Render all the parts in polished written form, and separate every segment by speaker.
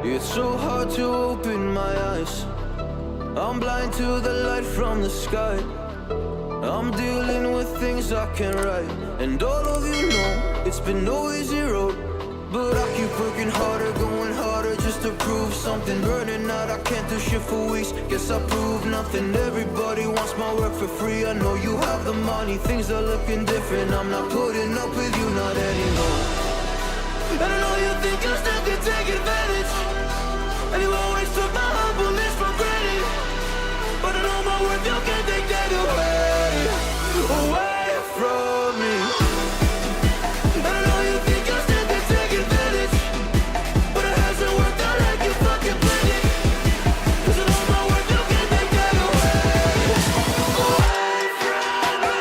Speaker 1: It's so hard to open my eyes. I'm blind to the light from the sky. I'm dealing with things I can't write. And all of you know it's been no easy road. But I keep working harder, going harder just to prove something. Burning out, I can't do shit for weeks. Guess I proved nothing. Everybody wants my work for free. I know you have the money, things are looking different. I'm not putting up with you, not anymore. And I know you think I still can take advantage. And you always took my humbleness for granted. But I know my worth, you can't take that away from me. And I know you think I still can take advantage. But it hasn't worked out like you fucking planned it. 'Cause I know my worth, you can't take that away from me.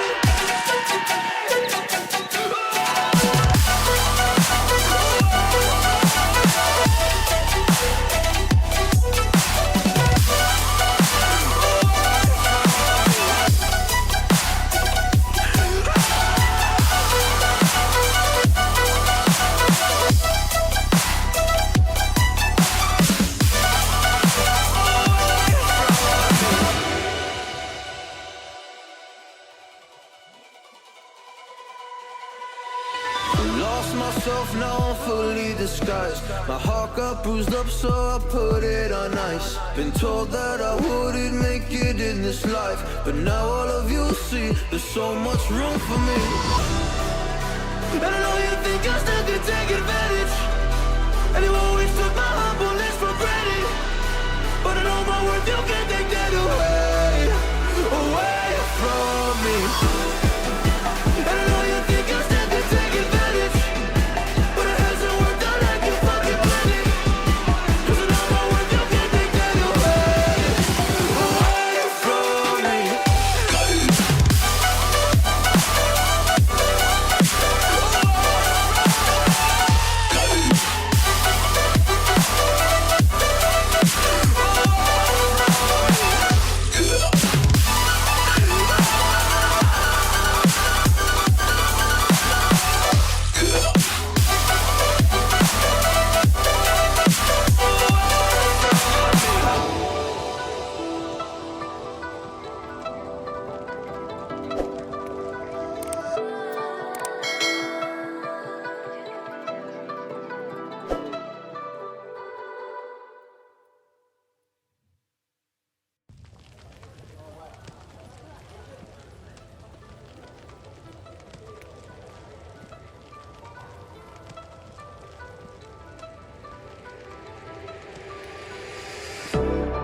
Speaker 1: Lost myself, now I'm fully disguised. My heart got bruised up, so I put it on ice. Been told that I wouldn't make it in this life, but now all of you see there's so much room for me. And I know you think I still can take advantage. And you always took my humbleness for granted. But I know my worth, you can't take that away from me. And I know you think I still can take advantage. But it hasn't worked out like you fucking planned it. 'Cause I know my worth, you can't take that away from me.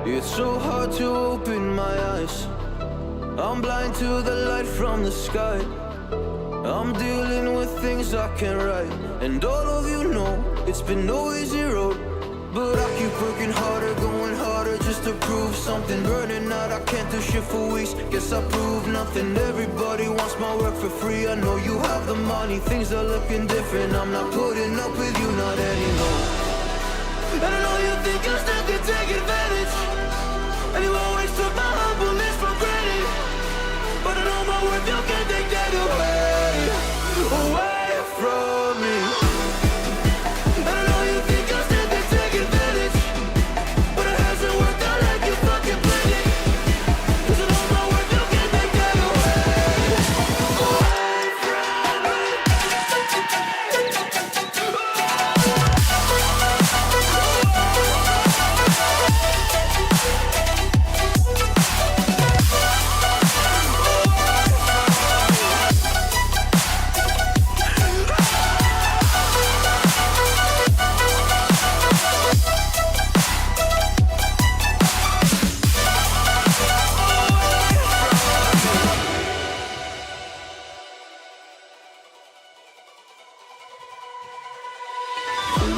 Speaker 1: It's so hard to open my eyes. I'm blind to the light from the sky. I'm dealing with things I can't write. And all of you know it's been no easy road. But I keep working harder, going harder just to prove something. Burning out, I can't do shit for weeks. Guess I proved nothing. Everybody wants my work for free. I know you have the money, things are looking different. I'm not putting up with you, not anymore. And I know you think I still can take advantage. And you always took my humbleness for granted. But I know my worth, you can't take that away from me. And I know you think I still can take advantage. But it hasn't worked out like you fucking planned it. 'Cause I know my worth, you can't take that away from me.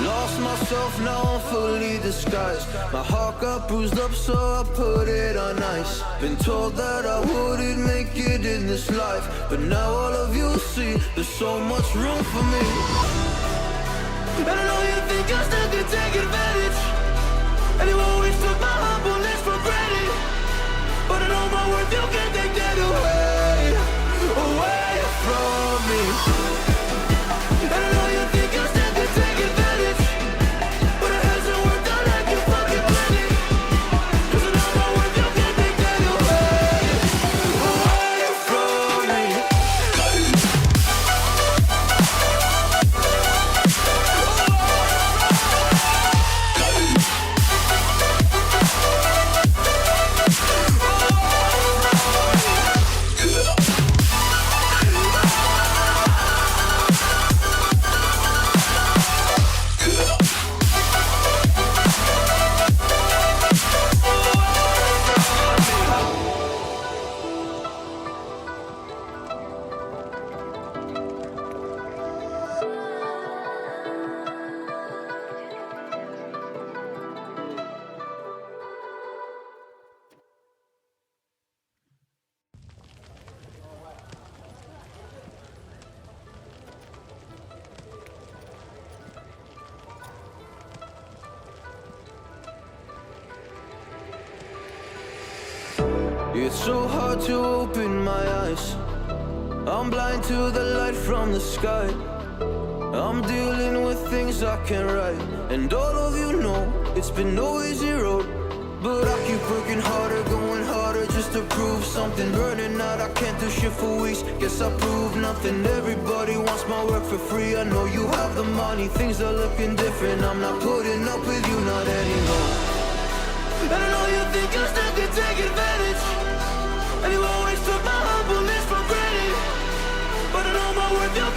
Speaker 1: Lost myself, now I'm fully disguised. My heart got bruised up, so I put it on ice. Been told that I wouldn't make it in this life, but now all of you see there's so much room for me. And I know you think I still can take advantage, and you always took my humbleness for granted, but I know my worth, you can't take that away from me. And I know you think I still can take advantage, but it hasn't worked out like you fucking planned it. 'Cause I know my worth, you can't take that away from me. It's so hard to open my eyes. I'm blind to the light from the sky. I'm dealing with things I can't write, and all of you know it's been no easy road. But I keep working harder, going harder just to prove something. Burning out, I can't do shit for weeks. Guess I proved nothing. Everybody wants my work for free. I know you have the money, things are looking different. I'm not putting up with you, not anymore. And I know you think I still can take advantage, and you always took my humbleness for granted, but I know my worth, you